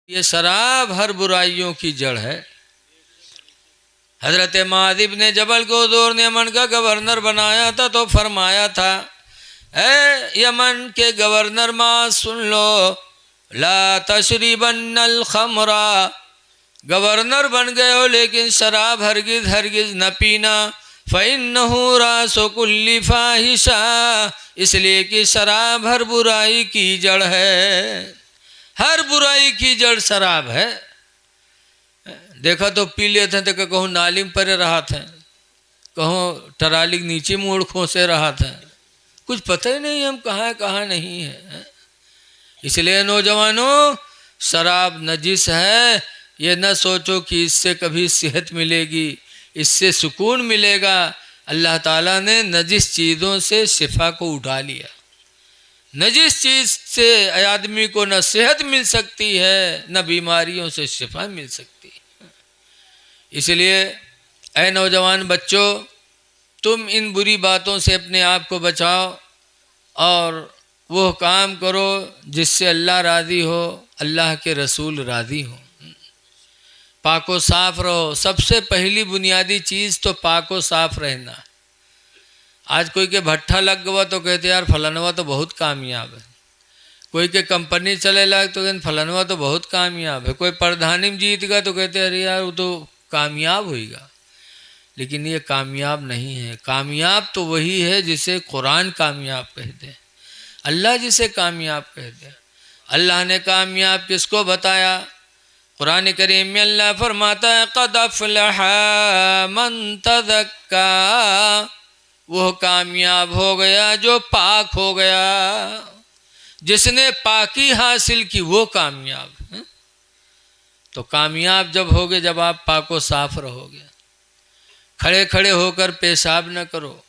یہ شراب ہر برائیوں کی جڑ ہے۔ حضرت معاذ بن جبل کو حضور نے یمن کا گورنر بنایا تھا تو فرمایا تھا، اے یمن کے گورنر معاذ سن لو، لا تشربن الخمر، گورنر بن گئے ہو لیکن شراب ہرگز ہرگز نہ پینا، فإنہ راس کل فاحشہ، اس لیے کہ شراب ہر برائی کی جڑ ہے، ہر برائی کی جڑ شراب ہے۔ دیکھا تو پی لیتے تھے کہ کہوں نالم پر رہا تھا، کہوں ٹرالی نیچے موڑ کھوسے رہا تھا، کچھ پتہ ہی نہیں ہم کہاں کہاں نہیں ہے۔ اس لیے نوجوانوں، شراب نجس ہے، یہ نہ سوچو کہ اس سے کبھی صحت ملے گی، اس سے سکون ملے گا۔ اللہ تعالیٰ نے نجس چیزوں سے شفا کو اٹھا لیا۔ نجس چیز سے آدمی کو نہ صحت مل سکتی ہے، نہ بیماریوں سے شفا مل سکتی ہے۔ اس لیے اے نوجوان بچوں، تم ان بری باتوں سے اپنے آپ کو بچاؤ اور وہ کام کرو جس سے اللہ راضی ہو، اللہ کے رسول راضی ہوں۔ پاک و صاف رہو، سب سے پہلی بنیادی چیز تو پاک و صاف رہنا۔ آج کوئی کے بھٹھا لگ گوا تو کہتے یار فلانوا تو بہت کامیاب ہے، کوئی کے کمپنی چلے لگ تو کہتے فلانوا تو بہت کامیاب ہے، کوئی پردھانی میں جیت گا تو کہتے ارے یار وہ تو کامیاب ہوئی گا، لیکن یہ کامیاب نہیں ہے۔ کامیاب تو وہی ہے جسے قرآن کامیاب کہتے ہیں، اللہ جسے کامیاب کہتے ہیں۔ اللہ نے کامیاب کس کو بتایا؟ قرآن کریم میں اللہ فرماتا ہے قد افلح من تزکا، وہ کامیاب ہو گیا جو پاک ہو گیا، جس نے پاکی حاصل کی وہ کامیاب ہے۔ تو کامیاب جب ہوگے جب آپ پاک و صاف رہو گے۔ کھڑے کھڑے ہو کر پیشاب نہ کرو،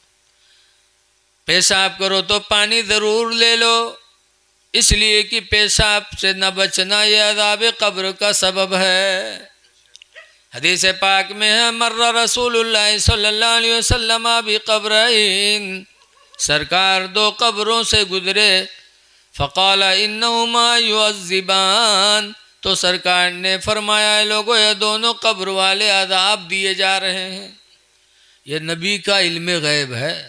پیشاب کرو تو پانی ضرور لے لو، اس لیے کہ پیشاب سے نہ بچنا یہ عذاب قبر کا سبب ہے۔ حدیث پاک میں ہے مر رسول اللہ صلی اللہ علیہ وسلم بقبرین، سرکار دو قبروں سے گزرے، فقال انہما یعذبان، تو سرکار نے فرمایا لوگو یہ دونوں قبر والے عذاب دیے جا رہے ہیں۔ یہ نبی کا علم غیب ہے۔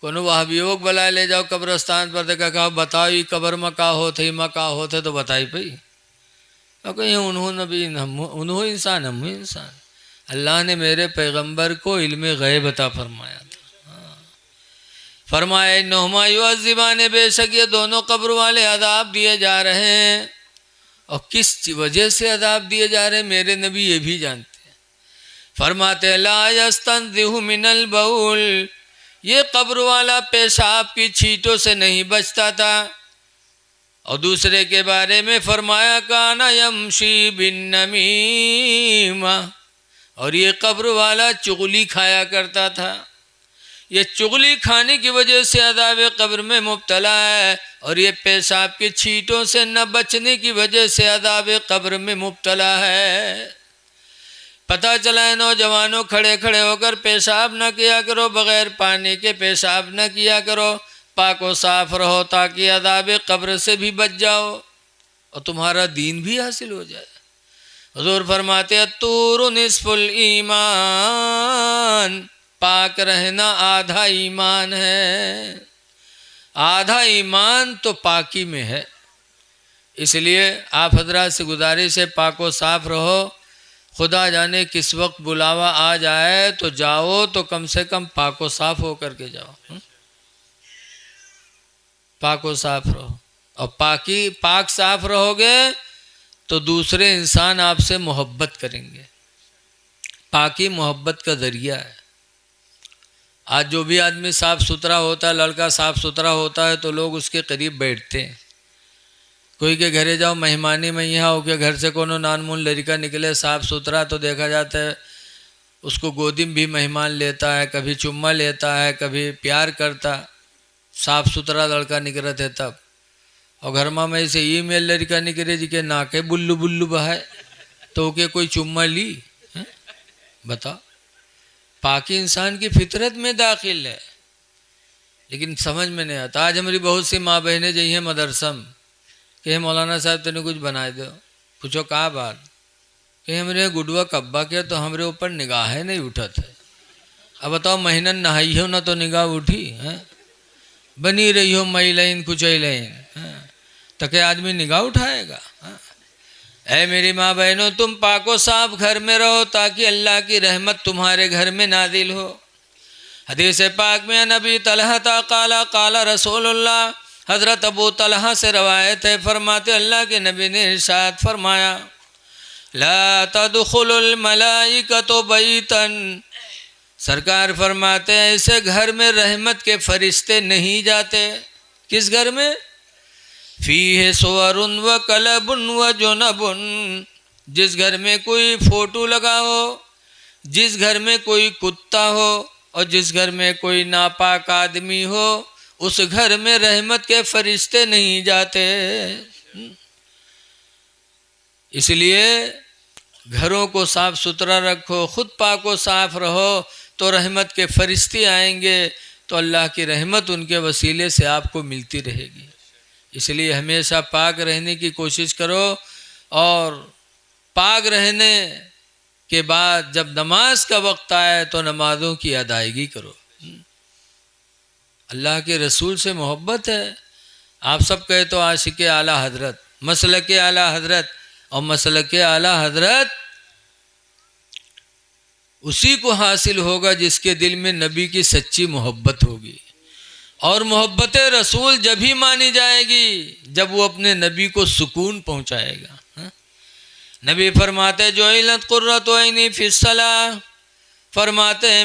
کونو وہابیوں کو بلا لے جاؤ قبرستان پر دیکھا کہا بتاؤ یہ قبر میں کا ہوتے میں کا ہوتے تو بتائی پئی، کہ انہوں نبی انہوں انسان ہم انسان۔ اللہ نے میرے پیغمبر کو علم غیب عطا فرمایا تھا، فرمایا انہما یعذبان، بے شک یہ دونوں قبر والے عذاب دیے جا رہے ہیں، اور کس وجہ سے عذاب دیے جا رہے ہیں میرے نبی یہ بھی جانتے ہیں۔ فرماتے لا یستنزہ من البول، یہ قبر والا پیشاب کی چھینٹوں سے نہیں بچتا تھا۔ اور دوسرے کے بارے میں فرمایا کانا یمشی بالنمیمہ، اور یہ قبر والا چغلی کھایا کرتا تھا، یہ چغلی کھانے کی وجہ سے عذاب قبر میں مبتلا ہے، اور یہ پیشاب کی چھینٹوں سے نہ بچنے کی وجہ سے عذاب قبر میں مبتلا ہے۔ پتہ چلا ہے نوجوانوں، کھڑے کھڑے ہو کر پیشاب نہ کیا کرو، بغیر پانی کے پیشاب نہ کیا کرو، پاک و صاف رہو تاکہ عذاب قبر سے بھی بچ جاؤ اور تمہارا دین بھی حاصل ہو جائے۔ حضور فرماتے الطہور نصف الایمان، پاک رہنا آدھا ایمان ہے، آدھا ایمان تو پاکی میں ہے۔ اس لیے آپ حضرات سے گزارش ہے پاک و صاف رہو، خدا جانے کس وقت بلاوا آ جائے تو جاؤ تو کم سے کم پاک و صاف ہو کر کے جاؤ، پاک و صاف رہو، اور پاک صاف رہو گے تو دوسرے انسان آپ سے محبت کریں گے۔ پاکی محبت کا ذریعہ ہے۔ آج جو بھی آدمی صاف ستھرا ہوتا ہے، لڑکا صاف ستھرا ہوتا ہے تو لوگ اس کے قریب بیٹھتے ہیں۔ کوئی کے گھرے جاؤ مہمانی میں، یہاں ہو کے گھر سے کونو نان مون لڑکا نکلے صاف ستھرا تو دیکھا جاتا ہے اس کو گودی میں بھی مہمان لیتا ہے، کبھی چمہ لیتا ہے، کبھی پیار کرتا، صاف ستھرا لڑکا نکلت ہے تب۔ اور گھر میں سے ای میل لڑکا نکلے جی کے ناکے بلو بلو بہائے تو کہ کوئی چمہ لی، بتا۔ پاکی انسان کی فطرت میں داخل ہے، لیکن سمجھ میں نہیں آتا۔ آج ہماری بہت سی ماں بہنیں جو ہیں مدرسہ میں کہ مولانا صاحب تینے کچھ بنا دو. پوچھو کہا بات؟ کہ ہمارے گڈوا کبا کیا تو ہمارے اوپر نگاہ نہیں اٹھا تھا. اب بتاؤ مہینہ نہائی ہو نہ تو نگاہ اٹھی ہے؟ بنی رہی ہو مئی لائن کچئی لائن تو کہ آدمی نگاہ اٹھائے گا؟ اے میری ماں بہنوں، تم پاک و صاف گھر میں رہو تاکہ اللہ کی رحمت تمہارے گھر میں نازل ہو. حدیث پاک میں نبی طلحہ قال قال رسول اللہ، حضرت ابو طلحہ سے روایت ہے، فرماتے اللہ کے نبی نے ارشاد فرمایا لا تدخل الملائکۃ بیتا، سرکار فرماتے ہیں ایسے گھر میں رحمت کے فرشتے نہیں جاتے. کس گھر میں؟ فیہ صور و کلب و جنب، جس گھر میں کوئی فوٹو لگا ہو، جس گھر میں کوئی کتا ہو اور جس گھر میں کوئی ناپاک آدمی ہو، اس گھر میں رحمت کے فرشتے نہیں جاتے. اس لیے گھروں کو صاف ستھرا رکھو، خود پاک و صاف رہو تو رحمت کے فرشتے آئیں گے، تو اللہ کی رحمت ان کے وسیلے سے آپ کو ملتی رہے گی. اس لیے ہمیشہ پاک رہنے کی کوشش کرو، اور پاک رہنے کے بعد جب نماز کا وقت آئے تو نمازوں کی ادائیگی کرو. اللہ کے رسول سے محبت ہے. آپ سب کہے تو عاشق اعلیٰ حضرت، مسلک اعلیٰ حضرت، اور مسلک اعلیٰ حضرت اسی کو حاصل ہوگا جس کے دل میں نبی کی سچی محبت ہوگی. اور محبت رسول جب ہی مانی جائے گی جب وہ اپنے نبی کو سکون پہنچائے گا. نبی فرماتے جعلت قرۃ عینی فی الصلاۃ، فرماتے ہیں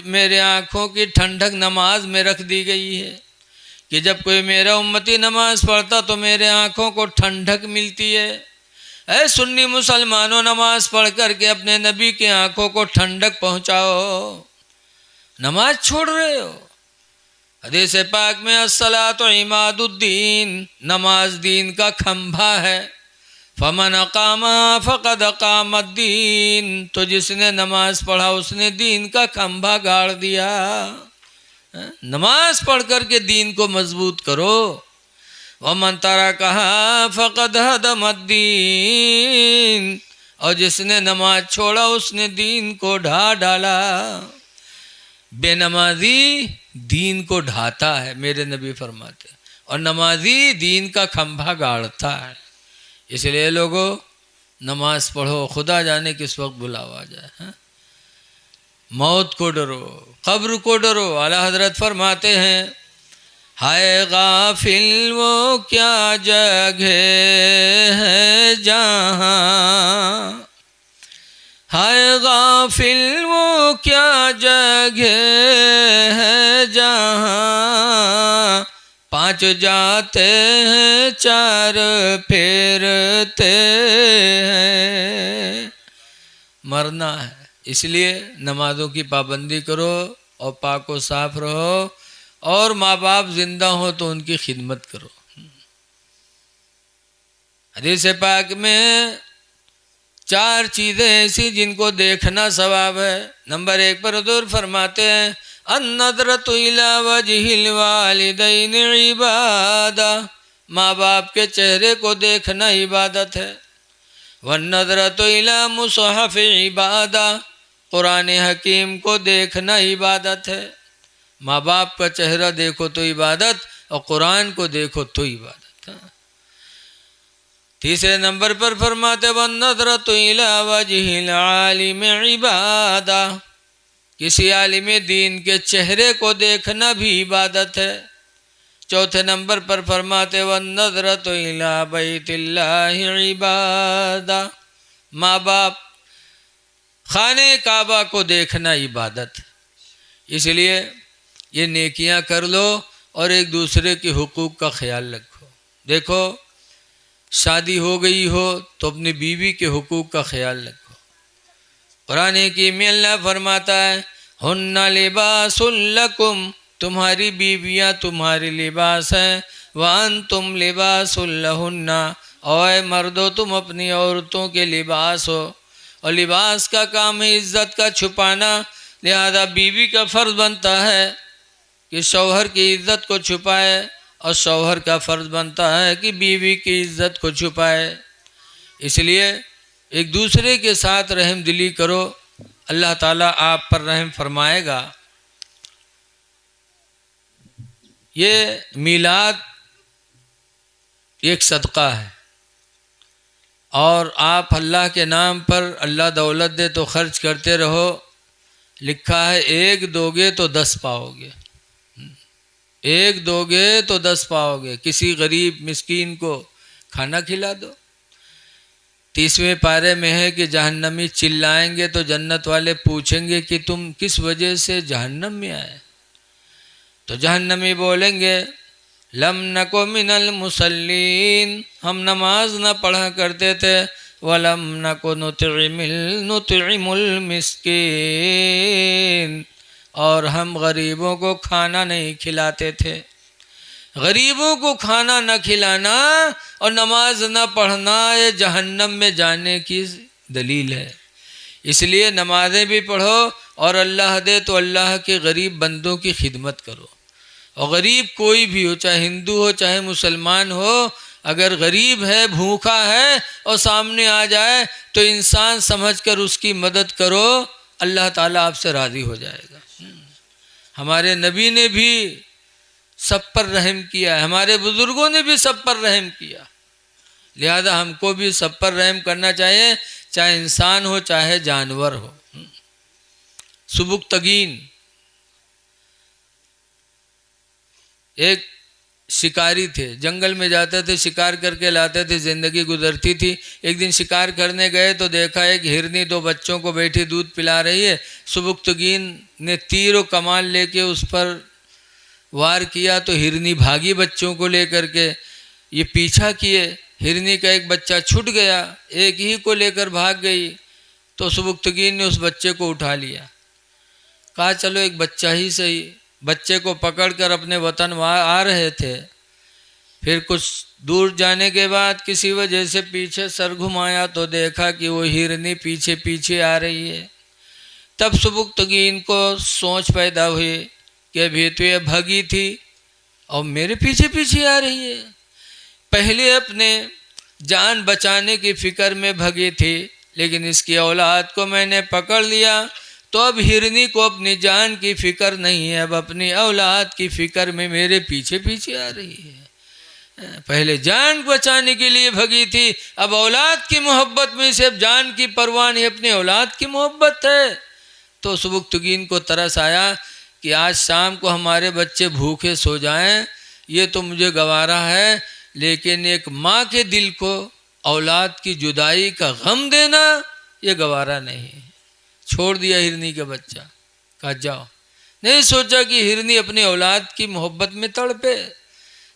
میرے آنکھوں کی ٹھنڈک نماز میں رکھ دی گئی ہے، کہ جب کوئی میرا امتی نماز پڑھتا تو میرے آنکھوں کو ٹھنڈک ملتی ہے. اے سنی مسلمانوں، نماز پڑھ کر کے اپنے نبی کے آنکھوں کو ٹھنڈک پہنچاؤ. نماز چھوڑ رہے ہو. حدیث پاک میں الصلاۃ عماد الدین، نماز دین کا کھمبا ہے. فمن اقام فقد اقام الدین، تو جس نے نماز پڑھا اس نے دین کا کھمبا گاڑ دیا. نماز پڑھ کر کے دین کو مضبوط کرو. ومن ترکھا فقد ہدم الدین، اور جس نے نماز چھوڑا اس نے دین کو ڈھا ڈالا. بے نمازی دین کو ڈھاتا ہے، میرے نبی فرماتے ہیں، اور نمازی دین کا کھمبا گاڑتا ہے. اس لیے لوگوں نماز پڑھو، خدا جانے کس وقت بلاوا جائے. موت کو ڈرو، قبر کو ڈرو. اعلیٰ حضرت فرماتے ہیں ہائے غافل وہ کیا جگہ ہے جہاں، ہائے غافل وہ کیا جگہ ہے جہاں، پانچ جاتے ہیں چار پھیرتے ہیں. مرنا ہے، اس لیے نمازوں کی پابندی کرو اور پاک و صاف رہو، اور ماں باپ زندہ ہو تو ان کی خدمت کرو. حدیث پاک میں چار چیزیں ایسی جن کو دیکھنا ثواب ہے. نمبر 1 پر حضور فرماتے ہیں النظرۃ الی وجہ الوالدین عبادہ، ماں باپ کے چہرے کو دیکھنا عبادت ہے. والنظرۃ الی مصحف عبادہ، قرآن حکیم کو دیکھنا عبادت ہے. ماں باپ کا چہرہ دیکھو تو عبادت، اور قرآن کو دیکھو تو عبادت. تیسرے نمبر پر فرماتے والنظرۃ الی وجہ العالم عبادہ، کسی عالم دین کے چہرے کو دیکھنا بھی عبادت ہے. چوتھے نمبر پر فرماتے والنظرۃ الی بیت اللہ عبادہ، ماں باپ خانہ کعبہ کو دیکھنا عبادت. اس لیے یہ نیکیاں کر لو اور ایک دوسرے کے حقوق کا خیال رکھو. دیکھو شادی ہو گئی ہو تو اپنی بیوی کے حقوق کا خیال رکھو. قرآن کی میں اللہ فرماتا ہے ہن لباس لکم، تمہاری بیویاں تمہاری لباس ہیں، وانتم لباس لہن، اور مردو تم اپنی عورتوں کے لباس ہو. اور لباس کا کام ہے عزت کا چھپانا، لہذا بیوی کا فرض بنتا ہے کہ شوہر کی عزت کو چھپائے، اور شوہر کا فرض بنتا ہے کہ بیوی کی عزت کو چھپائے۔ اس لیے ایک دوسرے کے ساتھ رحم دلی کرو، اللہ تعالیٰ آپ پر رحم فرمائے گا۔ یہ میلاد ایک صدقہ ہے، اور آپ اللہ کے نام پر اللہ دولت دے تو خرچ کرتے رہو۔ لکھا ہے 1 دو گے تو 10 پاؤ گے، 1 دو گے تو 10 پاؤ گے۔ کسی غریب مسکین کو کھانا کھلا دو۔ 30ویں پارے میں ہے کہ جہنمی چلائیں گے تو جنت والے پوچھیں گے کہ تم کس وجہ سے جہنم میں آئے؟ تو جہنمی بولیں گے لم نکو من المصلین، ہم نماز نہ پڑھا کرتے تھے، ولم نکو نطعم المسکین، اور ہم غریبوں کو کھانا نہیں کھلاتے تھے۔ غریبوں کو کھانا نہ کھلانا اور نماز نہ پڑھنا یہ جہنم میں جانے کی دلیل ہے۔ اس لیے نمازیں بھی پڑھو، اور اللہ دے تو اللہ کے غریب بندوں کی خدمت کرو۔ اور غریب کوئی بھی ہو، چاہے ہندو ہو چاہے مسلمان ہو، اگر غریب ہے، بھوکا ہے اور سامنے آ جائے تو انسان سمجھ کر اس کی مدد کرو، اللہ تعالیٰ آپ سے راضی ہو جائے گا۔ ہمارے نبی نے بھی سب پر رحم کیا ہے، ہمارے بزرگوں نے بھی سب پر رحم کیا، لہذا ہم کو بھی سب پر رحم کرنا چاہیے، چاہے انسان ہو چاہے جانور ہو۔ سبکتگین ایک شکاری تھے، جنگل میں جاتے تھے، شکار کر کے لاتے تھے، زندگی گزرتی تھی۔ ایک دن شکار کرنے گئے تو دیکھا ایک ہرنی 2 بچوں کو بیٹھی دودھ پلا رہی ہے۔ سبکتگین نے تیر و کمان لے کے اس پر وار کیا تو ہرنی بھاگی بچوں کو لے کر کے، یہ پیچھا کیے، ہرنی کا ایک بچہ چھٹ گیا، ایک ہی کو لے کر بھاگ گئی، تو سبکتگین نے اس بچے کو اٹھا لیا، کہا چلو ایک بچہ ہی صحیح۔ بچے کو پکڑ کر اپنے وطن آ رہے تھے، پھر کچھ دور جانے کے بعد کسی وجہ سے پیچھے سر گھمایا تو دیکھا کہ وہ ہرنی پیچھے پیچھے آ رہی ہے۔ تب سبکتگین کو سوچ پیدا ہوئی کہ ابھی تو یہ بھگی تھی اور میرے پیچھے پیچھے آ رہی ہے، پہلے اپنے جان بچانے کی فکر میں بھگی تھی، لیکن اس کی اولاد کو میں نے پکڑ لیا، تو اب ہرنی کو اپنی جان کی فکر نہیں ہے، اب اپنی اولاد کی فکر میں میرے پیچھے پیچھے آ رہی ہے۔ پہلے جان بچانے کے لیے بھگی تھی، اب اولاد کی محبت میں سے اب جان کی پرواہ نہیں، اپنی اولاد کی محبت ہے۔ تو سبکتگین کو ترس آیا کہ آج شام کو ہمارے بچے بھوکے سو جائیں، یہ تو مجھے گوارا ہے، لیکن ایک ماں کے دل کو اولاد کی جدائی کا غم دینا یہ گوارا نہیں۔ چھوڑ دیا ہرنی کا بچہ، کہا جاؤ، نہیں سوچا کہ ہرنی اپنی اولاد کی محبت میں تڑپے۔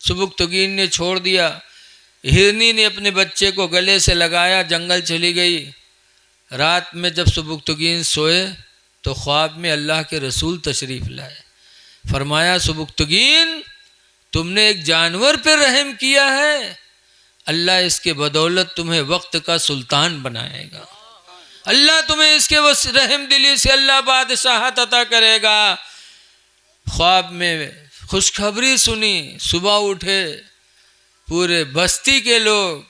سبکتگین نے چھوڑ دیا، ہرنی نے اپنے بچے کو گلے سے لگایا، جنگل چلی گئی۔ رات میں جب سبکتگین سوئے تو خواب میں اللہ کے رسول تشریف لائے، فرمایا سبکتگین تم نے ایک جانور پہ رحم کیا ہے، اللہ اس کے بدولت تمہیں وقت کا سلطان بنائے گا، اللہ تمہیں اس کے رحم دلی سے اللہ بادشاہت عطا کرے گا۔ خواب میں خوشخبری سنی، صبح اٹھے پورے بستی کے لوگ،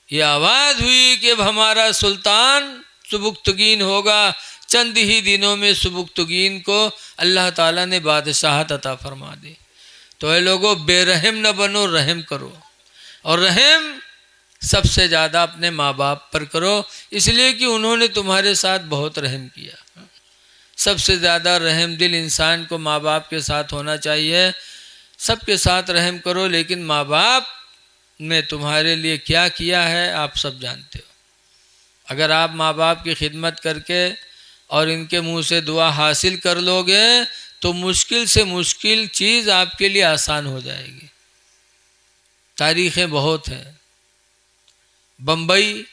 یہ آواز ہوئی کہ اب ہمارا سلطان سبکتگین ہوگا۔ چند ہی دنوں میں سبکتگین کو اللہ تعالیٰ نے بادشاہت عطا فرما دی۔ تو اے لوگوں بے رحم نہ بنو، رحم کرو، اور رحم سب سے زیادہ اپنے ماں باپ پر کرو، اس لیے کہ انہوں نے تمہارے ساتھ بہت رحم کیا۔ سب سے زیادہ رحم دل انسان کو ماں باپ کے ساتھ ہونا چاہیے۔ سب کے ساتھ رحم کرو، لیکن ماں باپ نے تمہارے لیے کیا کیا ہے آپ سب جانتے ہو۔ اگر آپ ماں باپ کی خدمت کر کے اور ان کے منہ سے دعا حاصل کر لو گے تو مشکل سے مشکل چیز آپ کے لیے آسان ہو جائے گی۔ تاریخیں بہت ہیں۔ بمبئی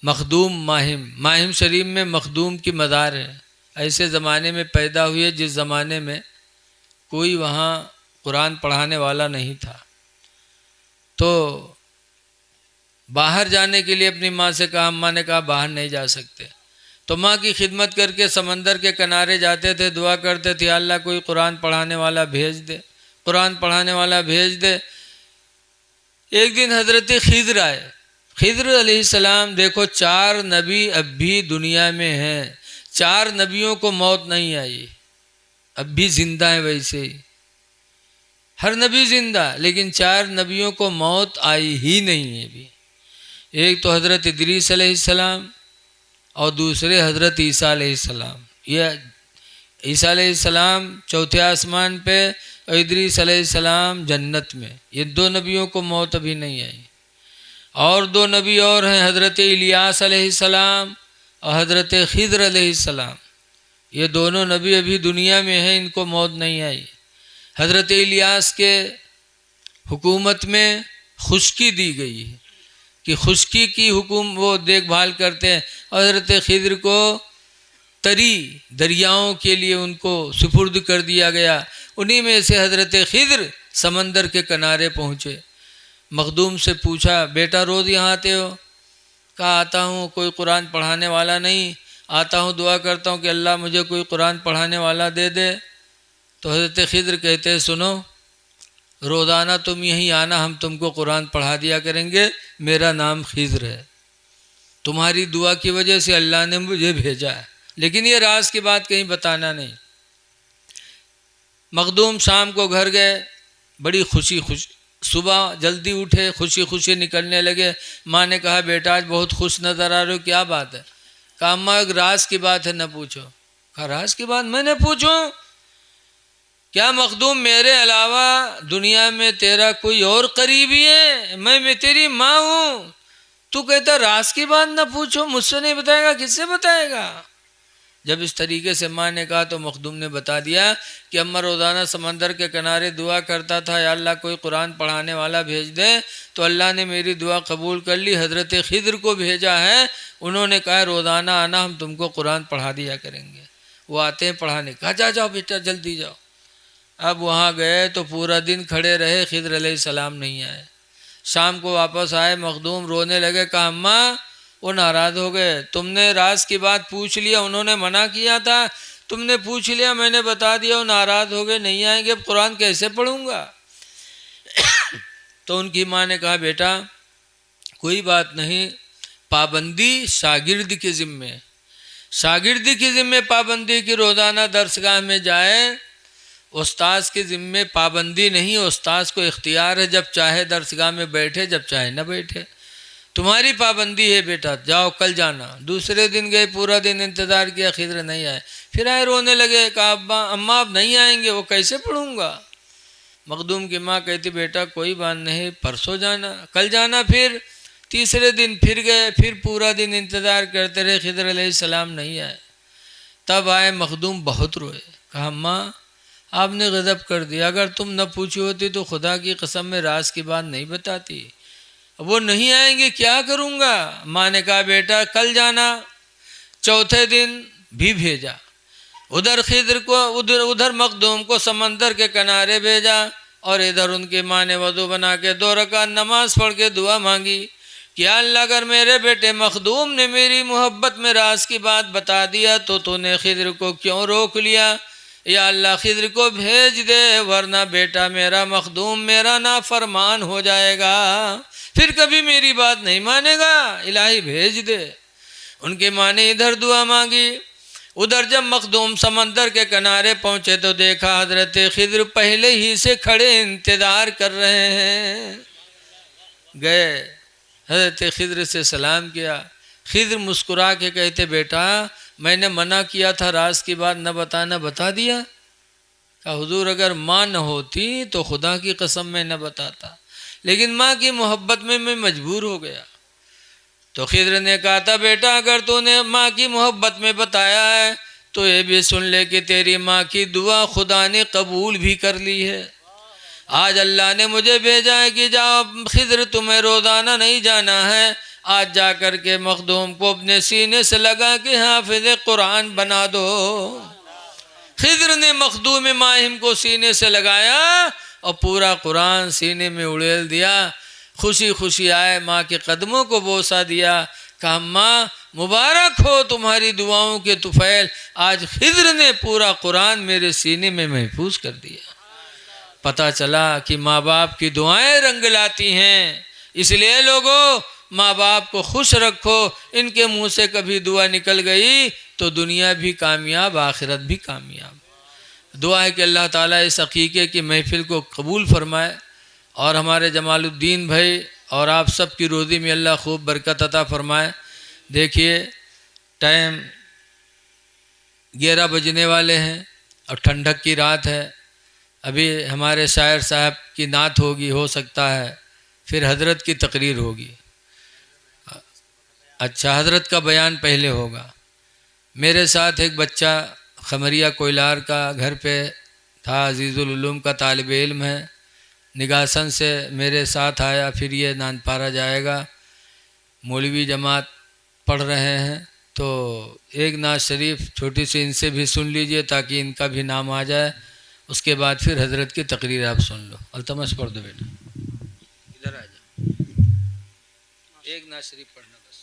مخدوم ماہم شریف میں مخدوم کی مزار ہے۔ ایسے زمانے میں پیدا ہوئے جس زمانے میں کوئی وہاں قرآن پڑھانے والا نہیں تھا، تو باہر جانے کے لیے اپنی ماں سے کہا، اماں نے کہا باہر نہیں جا سکتے، تو ماں کی خدمت کر کے سمندر کے کنارے جاتے تھے، دعا کرتے تھے اللہ کوئی قرآن پڑھانے والا بھیج دے، قرآن پڑھانے والا بھیج دے۔ ایک دن حضرت خضر آئے۔ خضر علیہ السلام، دیکھو 4 نبی اب بھی دنیا میں ہیں، 4 نبیوں کو موت نہیں آئی، اب بھی زندہ ہیں۔ ویسے ہی ہر نبی زندہ، لیکن 4 نبیوں کو موت آئی ہی نہیں ہے ابھی۔ ایک تو حضرت ادریس علیہ السلام اور دوسرے حضرت عیسیٰ علیہ السلام۔ یہ عیسیٰ علیہ السلام 4تھے آسمان پہ اور ادریس علیہ السلام جنت میں۔ یہ 2 نبیوں کو موت ابھی نہیں آئی۔ اور 2 نبی اور ہیں، حضرت الیاس علیہ السلام اور حضرت خضر علیہ السلام۔ یہ دونوں نبی ابھی دنیا میں ہیں، ان کو موت نہیں آئی۔ حضرت الیاس کے حکومت میں خشکی دی گئی ہے کہ خشکی کی وہ دیکھ بھال کرتے ہیں، اور حضرت خضر کو تری دریاؤں کے لیے ان کو سپرد کر دیا گیا۔ انہی میں سے حضرت خضر سمندر کے کنارے پہنچے۔ مخدوم سے پوچھا، بیٹا روز یہاں آتے ہو؟ کہا آتا ہوں، کوئی قرآن پڑھانے والا نہیں، آتا ہوں دعا کرتا ہوں کہ اللہ مجھے کوئی قرآن پڑھانے والا دے دے۔ تو حضرت خضر کہتے ہیں، سنو، روزانہ تم یہیں آنا، ہم تم کو قرآن پڑھا دیا کریں گے، میرا نام خضر ہے، تمہاری دعا کی وجہ سے اللہ نے مجھے بھیجا ہے، لیکن یہ راز کی بات کہیں بتانا نہیں۔ مخدوم شام کو گھر گئے، بڑی خوشی صبح جلدی اٹھے، خوشی خوشی نکلنے لگے۔ ماں نے کہا، بیٹا آج بہت خوش نظر آ رہے ہو، کیا بات ہے؟ کہا اماں ایک راز کی بات ہے، نہ پوچھو۔ کہا راز کی بات میں نے پوچھوں؟ کیا مخدوم میرے علاوہ دنیا میں تیرا کوئی اور قریبی ہے؟ میں تیری ماں ہوں، تو کہتا راز کی بات نہ پوچھو، مجھ سے نہیں بتائے گا، کس سے بتائے گا؟ جب اس طریقے سے ماں نے کہا تو مخدوم نے بتا دیا کہ اماں روزانہ سمندر کے کنارے دعا کرتا تھا، یا اللہ کوئی قرآن پڑھانے والا بھیج دے، تو اللہ نے میری دعا قبول کر لی، حضرت خضر کو بھیجا ہے، انہوں نے کہا روزانہ آنا، ہم تم کو قرآن پڑھا دیا کریں گے۔ وہ آتے ہیں پڑھانے، کہا جاؤ بیٹا جلدی جاؤ۔ اب وہاں گئے تو پورا دن کھڑے رہے، خضر علیہ السلام نہیں آئے۔ شام کو واپس آئے، مخدوم رونے لگے، کہا اماں وہ ناراض ہو گئے، تم نے راز کی بات پوچھ لیا، انہوں نے منع کیا تھا، تم نے پوچھ لیا، میں نے بتا دیا، وہ ناراض ہو گئے، نہیں آئیں گے، اب قرآن کیسے پڑھوں گا؟ تو ان کی ماں نے کہا بیٹا کوئی بات نہیں، پابندی شاگرد کے ذمے، شاگردی کے ذمے پابندی کی، روزانہ درسگاہ میں جائے، استاذ کے ذمے پابندی نہیں، استاذ کو اختیار ہے، جب چاہے درسگاہ میں بیٹھے، جب چاہے نہ بیٹھے، تمہاری پابندی ہے بیٹا، جاؤ کل جانا۔ دوسرے دن گئے، پورا دن انتظار کیا، خضر نہیں آئے، پھر آئے رونے لگے، کہا اماں اب نہیں آئیں گے، وہ کیسے پڑھوں گا؟ مخدوم کی ماں کہتی بیٹا کوئی بات نہیں، پرسوں جانا، کل جانا۔ پھر تیسرے دن پھر گئے، پھر پورا دن انتظار کرتے رہے، خضر علیہ السلام نہیں آئے۔ تب آئے، مخدوم بہت روئے، کہا اماں آپ نے غضب کر دیا، اگر تم نہ پوچھی ہوتی تو خدا کی قسم میں راز کی بات نہیں بتاتی، وہ نہیں آئیں گے کیا کروں گا؟ ماں نے کہا بیٹا کل جانا۔ چوتھے دن بھی بھیجا، ادھر خضر کو ادھر مخدوم کو سمندر کے کنارے بھیجا، اور ادھر ان کی ماں نے وضو بنا کے 2 رکعت نماز پڑھ کے دعا مانگی کہ اللہ اگر میرے بیٹے مخدوم نے میری محبت میں راز کی بات بتا دیا تو نے خضر کو کیوں روک لیا؟ یا اللہ خضر کو بھیج دے، ورنہ بیٹا میرا مخدوم میرا نافرمان ہو جائے گا، پھر کبھی میری بات نہیں مانے گا، الہی بھیج دے۔ ان کی ماں نے ادھر دعا مانگی۔ ادھر جب مخدوم سمندر کے کنارے پہنچے تو دیکھا حضرت خضر پہلے ہی سے کھڑے انتظار کر رہے ہیں۔ گئے، حضرت خضر سے سلام کیا۔ خضر مسکرا کے کہتے بیٹا میں نے منع کیا تھا راز کی بات نہ بتانا، بتا دیا؟ کہا حضور اگر ماں نہ ہوتی تو خدا کی قسم میں نہ بتاتا، لیکن ماں کی محبت میں مجبور ہو گیا۔ تو خضر نے کہا تھا بیٹا اگر تو نے ماں کی محبت میں بتایا ہے تو یہ بھی سن لے کہ تیری ماں کی دعا خدا نے قبول بھی کر لی ہے۔ آج اللہ نے مجھے بھیجا ہے کہ جاؤ خضر تمہیں روزانہ نہیں جانا ہے، آج جا کر کے مخدوم کو اپنے سینے سے لگا کے حافظ قرآن بنا دو۔ خضر نے مخدوم ماہم کو سینے سے لگایا اور پورا قرآن سینے میں اڑیل دیا۔ خوشی خوشی آئے، ماں کے قدموں کو بوسہ دیا، کہا ماں مبارک ہو تمہاری دعاؤں کے طفیل، آج خضر نے پورا قرآن میرے سینے میں محفوظ کر دیا۔ پتہ چلا کہ ماں باپ کی دعائیں رنگ لاتی ہیں. اس لیے لوگوں ماں باپ کو خوش رکھو. ان کے منہ سے کبھی دعا نکل گئی تو دنیا بھی کامیاب آخرت بھی کامیاب. دعا ہے کہ اللہ تعالیٰ اس عقیقے کی محفل کو قبول فرمائے اور ہمارے جمال الدین بھائی اور آپ سب کی روزی میں اللہ خوب برکت عطا فرمائے. دیکھیے ٹائم 11 بجنے والے ہیں اور ٹھنڈک کی رات ہے. ابھی ہمارے شاعر صاحب کی نعت ہوگی، ہو سکتا ہے پھر حضرت کی تقریر ہوگی. اچھا، حضرت کا بیان پہلے ہوگا. میرے ساتھ ایک بچہ خمریہ کوئلار کا گھر پہ تھا، عزیز العلوم کا طالب علم ہے، نگاسن سے میرے ساتھ آیا. پھر یہ نانپارہ جائے گا، مولوی جماعت پڑھ رہے ہیں. تو ایک نعت شریف چھوٹی سی ان سے بھی سن لیجئے تاکہ ان کا بھی نام آ جائے. اس کے بعد پھر حضرت کی تقریر آپ سن لو. التمس کر دو بیٹا، ادھر آ جاؤ، ایک نعت شریف پڑھنا بس.